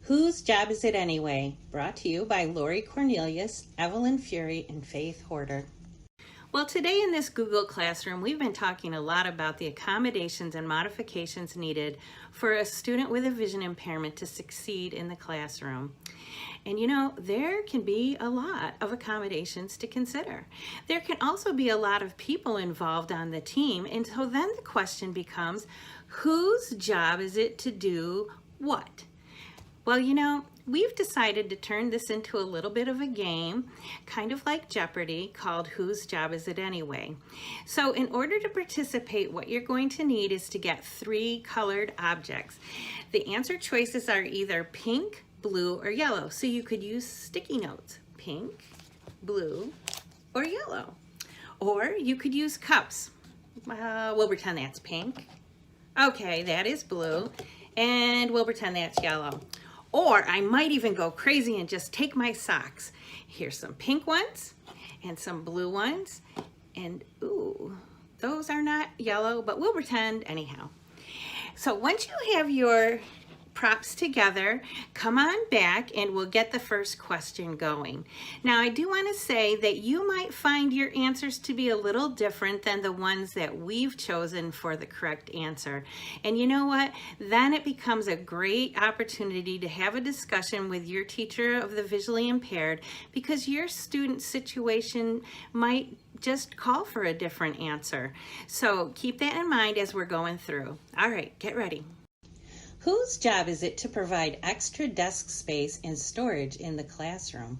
Whose Job Is It Anyway? Brought to you by Lori Cornelius, Evelyn Fury, and Faith Horder. Well, today in this Google Classroom, we've been talking a lot about the accommodations and modifications needed for a student with a vision impairment to succeed in the classroom. And you know, there can be a lot of accommodations to consider. There can also be a lot of people involved on the team, and so then the question becomes, whose job is it to do what? Well, you know, we've decided to turn this into a little bit of a game, kind of like Jeopardy, called Whose Job Is It Anyway? So in order to participate, what you're going to need is to get 3 colored objects. The answer choices are either pink, blue, or yellow. So you could use sticky notes, pink, blue, or yellow. Or you could use cups. We'll pretend that's pink. Okay, that is blue. And we'll pretend that's yellow. Or I might even go crazy and just take my socks. Here's some pink ones and some blue ones. And ooh, those are not yellow, but we'll pretend anyhow. So once you have your props together, come on back and we'll get the first question going. Now I do want to say that you might find your answers to be a little different than the ones that we've chosen for the correct answer. And you know what? Then it becomes a great opportunity to have a discussion with your teacher of the visually impaired, because your student situation might just call for a different answer. So keep that in mind as we're going through. All right, get ready. Whose job is it to provide extra desk space and storage in the classroom?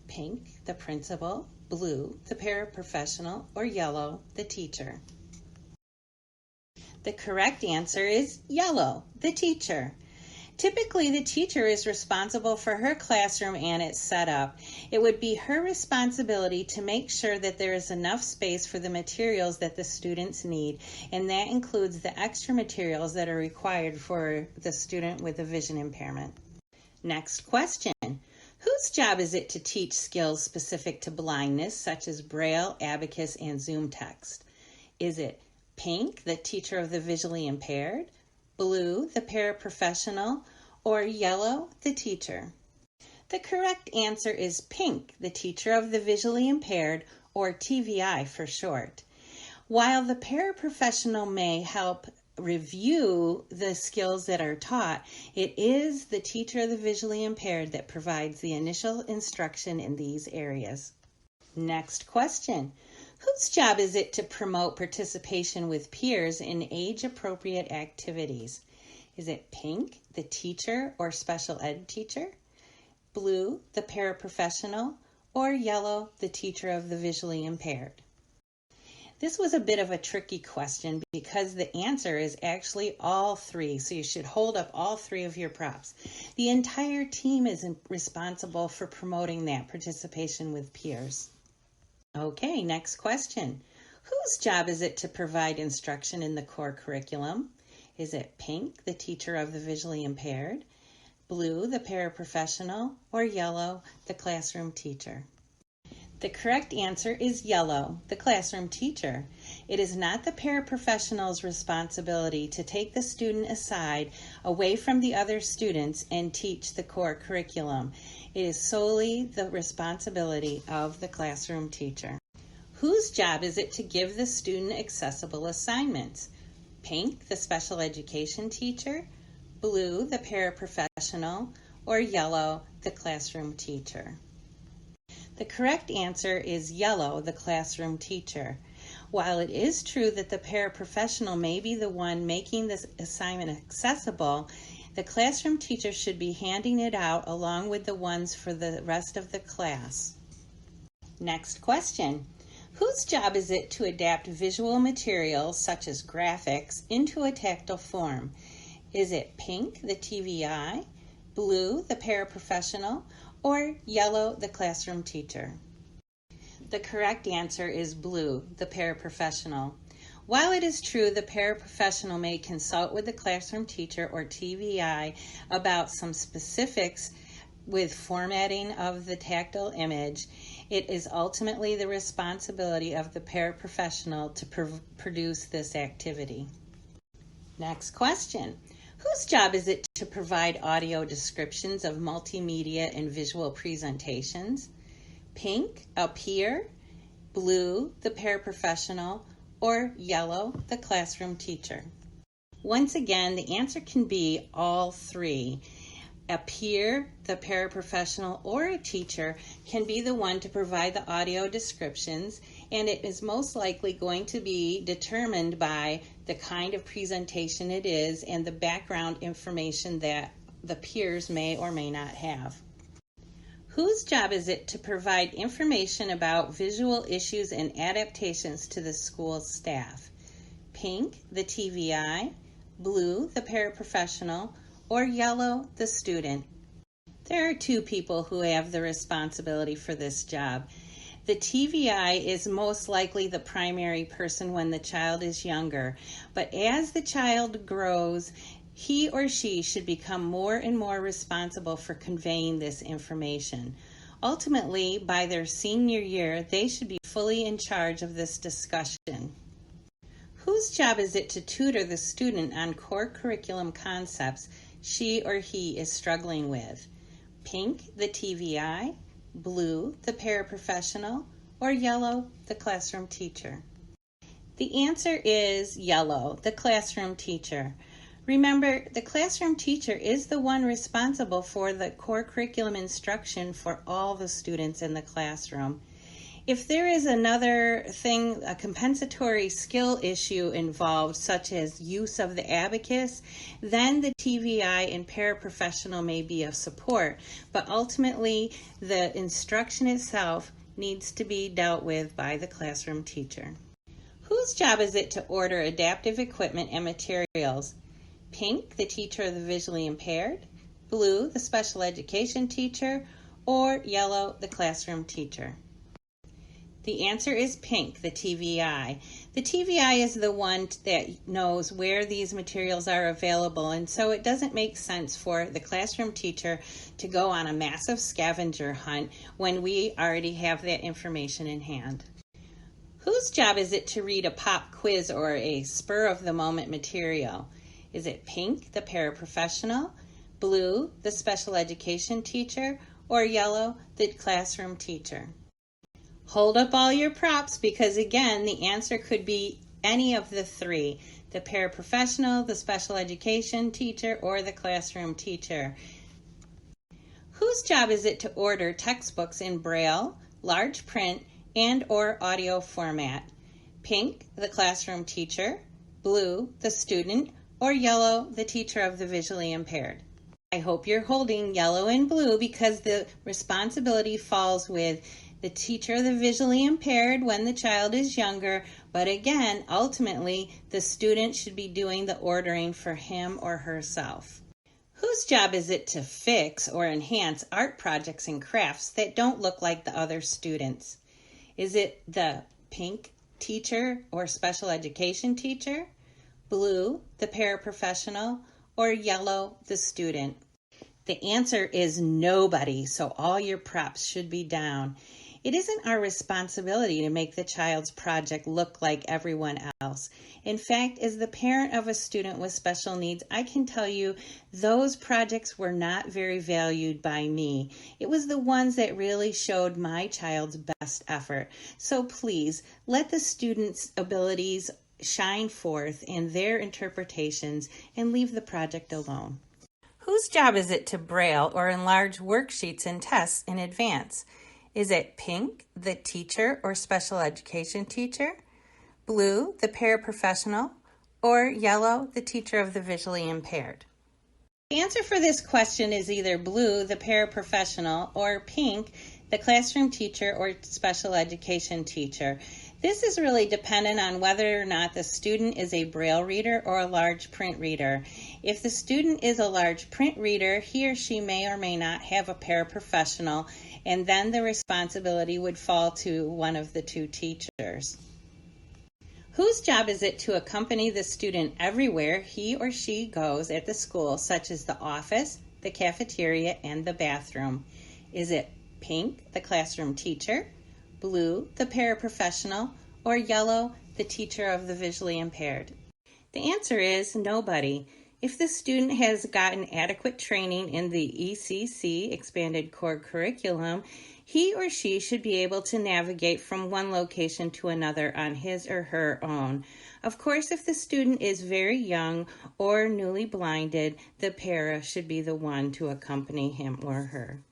Pink, the principal; blue, the paraprofessional; or yellow, the teacher? The correct answer is yellow, the teacher. Typically, the teacher is responsible for her classroom and its setup. It would be her responsibility to make sure that there is enough space for the materials that the students need, and that includes the extra materials that are required for the student with a vision impairment. Next question. Whose job is it to teach skills specific to blindness, such as Braille, Abacus, and Zoom text? Is it pink, the teacher of the visually impaired; blue, the paraprofessional; or yellow, the teacher? The correct answer is pink, the teacher of the visually impaired, or TVI for short. While the paraprofessional may help review the skills that are taught, it is the teacher of the visually impaired that provides the initial instruction in these areas. Next question. Whose job is it to promote participation with peers in age-appropriate activities? Is it pink, the teacher or special ed teacher; blue, the paraprofessional; or yellow, the teacher of the visually impaired? This was a bit of a tricky question because the answer is actually all 3, so you should hold up all 3 of your props. The entire team is responsible for promoting that participation with peers. Okay, next question. Whose job is it to provide instruction in the core curriculum? Is it pink, the teacher of the visually impaired; blue, the paraprofessional; or yellow, the classroom teacher? The correct answer is yellow, the classroom teacher. It is not the paraprofessional's responsibility to take the student aside away from the other students and teach the core curriculum. It is solely the responsibility of the classroom teacher. Whose job is it to give the student accessible assignments? Pink, the special education teacher; blue, the paraprofessional; or yellow, the classroom teacher? The correct answer is yellow, the classroom teacher. While it is true that the paraprofessional may be the one making this assignment accessible, the classroom teacher should be handing it out along with the ones for the rest of the class. Next question. Whose job is it to adapt visual materials, such as graphics, into a tactile form? Is it pink, the TVI; blue, the paraprofessional; or yellow, the classroom teacher? The correct answer is blue, the paraprofessional. While it is true the paraprofessional may consult with the classroom teacher or TVI about some specifics with formatting of the tactile image, it is ultimately the responsibility of the paraprofessional to produce this activity. Next question. Whose job is it to provide audio descriptions of multimedia and visual presentations? Pink, a peer, blue, the paraprofessional, or yellow, the classroom teacher? Once again, the answer can be all three. A peer, the paraprofessional, or a teacher can be the one to provide the audio descriptions, and it is most likely going to be determined by the kind of presentation it is and the background information that the peers may or may not have. Whose job is it to provide information about visual issues and adaptations to the school staff? Pink, the TVI, blue, the paraprofessional, or yellow, the student? There are two people who have the responsibility for this job. The TVI is most likely the primary person when the child is younger, but as the child grows, he or she should become more and more responsible for conveying this information. Ultimately, by their senior year, they should be fully in charge of this discussion. Whose job is it to tutor the student on core curriculum concepts she or he is struggling with? Pink, the TVI, blue, the paraprofessional, or yellow, the classroom teacher? The answer is yellow, the classroom teacher. Remember, the classroom teacher is the one responsible for the core curriculum instruction for all the students in the classroom. If there is another thing, a compensatory skill issue involved, such as use of the abacus, then the TVI and paraprofessional may be of support, but ultimately the instruction itself needs to be dealt with by the classroom teacher. Whose job is it to order adaptive equipment and materials? Pink, the teacher of the visually impaired, blue, the special education teacher, or yellow, the classroom teacher? The answer is pink, the TVI. The TVI is the one that knows where these materials are available, and so it doesn't make sense for the classroom teacher to go on a massive scavenger hunt when we already have that information in hand. Whose job is it to read a pop quiz or a spur-of-the-moment material? Is it pink, the paraprofessional, blue, the special education teacher, or yellow, the classroom teacher? Hold up all your props because, again, the answer could be any of the three: the paraprofessional, the special education teacher, or the classroom teacher. Whose job is it to order textbooks in Braille, large print, and/or audio format? Pink, the classroom teacher, blue, the student, or yellow, the teacher of the visually impaired? I hope you're holding yellow and blue because the responsibility falls with the teacher of the visually impaired when the child is younger, but again, ultimately, the student should be doing the ordering for him or herself. Whose job is it to fix or enhance art projects and crafts that don't look like the other students? Is it the pink teacher or special education teacher, blue, the paraprofessional, or yellow, the student? The answer is nobody, so all your props should be down. It isn't our responsibility to make the child's project look like everyone else. In fact, as the parent of a student with special needs, I can tell you those projects were not very valued by me. It was the ones that really showed my child's best effort. So please, let the students' abilities shine forth in their interpretations and leave the project alone. Whose job is it to braille or enlarge worksheets and tests in advance? Is it pink, the teacher or special education teacher, blue, the paraprofessional, or yellow, the teacher of the visually impaired? The answer for this question is either blue, the paraprofessional, or pink, the classroom teacher or special education teacher. This is really dependent on whether or not the student is a Braille reader or a large print reader. If the student is a large print reader, he or she may or may not have a paraprofessional, and then the responsibility would fall to one of the two teachers. Whose job is it to accompany the student everywhere he or she goes at the school, such as the office, the cafeteria, and the bathroom? Is it pink, the classroom teacher, blue, the paraprofessional, or yellow, the teacher of the visually impaired? The answer is nobody. If the student has gotten adequate training in the ECC, Expanded Core Curriculum, he or she should be able to navigate from one location to another on his or her own. Of course, if the student is very young or newly blinded, the para should be the one to accompany him or her.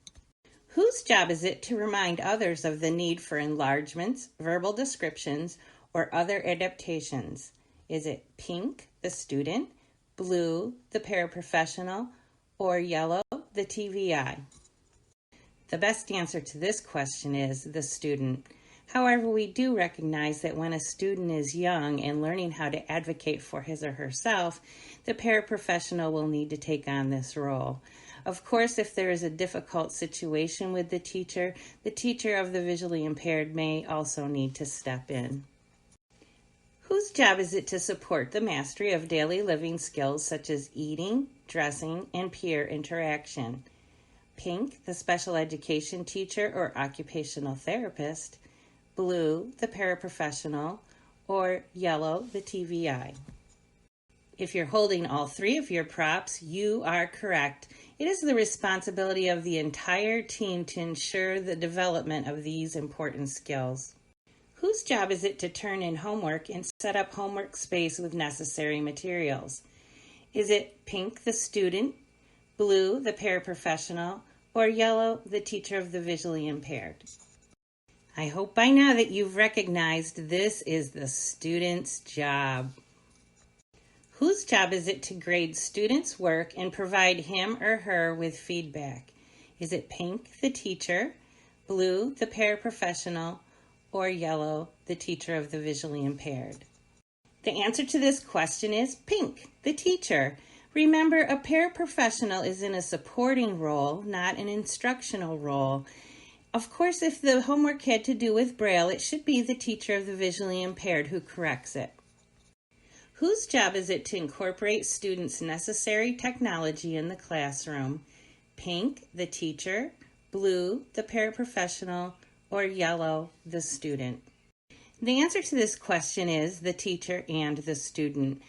Whose job is it to remind others of the need for enlargements, verbal descriptions, or other adaptations? Is it pink, the student, blue, the paraprofessional, or yellow, the TVI? The best answer to this question is the student. However, we do recognize that when a student is young and learning how to advocate for his or herself, the paraprofessional will need to take on this role. Of course, if there is a difficult situation with the teacher of the visually impaired may also need to step in. Whose job is it to support the mastery of daily living skills such as eating, dressing, and peer interaction? Pink, the special education teacher or occupational therapist, blue, the paraprofessional, or yellow, the TVI. If you're holding all three of your props, you are correct. It is the responsibility of the entire team to ensure the development of these important skills. Whose job is it to turn in homework and set up homework space with necessary materials? Is it pink, the student, blue, the paraprofessional, or yellow, the teacher of the visually impaired? I hope by now that you've recognized this is the student's job. Whose job is it to grade students' work and provide him or her with feedback? Is it pink, the teacher, blue, the paraprofessional, or yellow, the teacher of the visually impaired? The answer to this question is pink, the teacher. Remember, a paraprofessional is in a supporting role, not an instructional role. Of course, if the homework had to do with Braille, it should be the teacher of the visually impaired who corrects it. Whose job is it to incorporate students' necessary technology in the classroom? Pink, the teacher, blue, the paraprofessional, or yellow, the student? The answer to this question is the teacher and the student.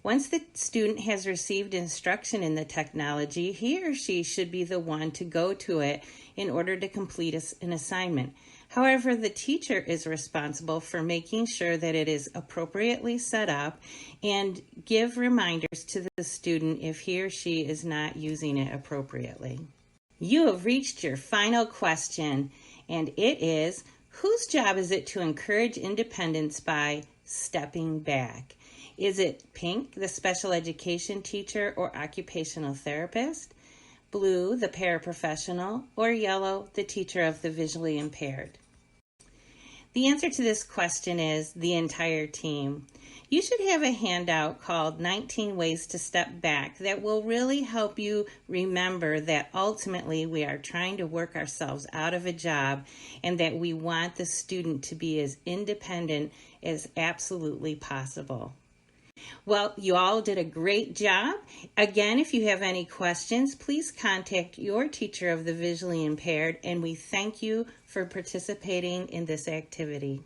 Once the student has received instruction in the technology, he or she should be the one to go to it in order to complete an assignment. However, the teacher is responsible for making sure that it is appropriately set up and give reminders to the student if he or she is not using it appropriately. You have reached your final question, and it is, whose job is it to encourage independence by stepping back? Is it pink, the special education teacher or occupational therapist, blue, the paraprofessional, or yellow, the teacher of the visually impaired? The answer to this question is the entire team. You should have a handout called 19 Ways to Step Back that will really help you remember that ultimately we are trying to work ourselves out of a job and that we want the student to be as independent as absolutely possible. Well, you all did a great job. Again, if you have any questions, please contact your teacher of the visually impaired, and we thank you for participating in this activity.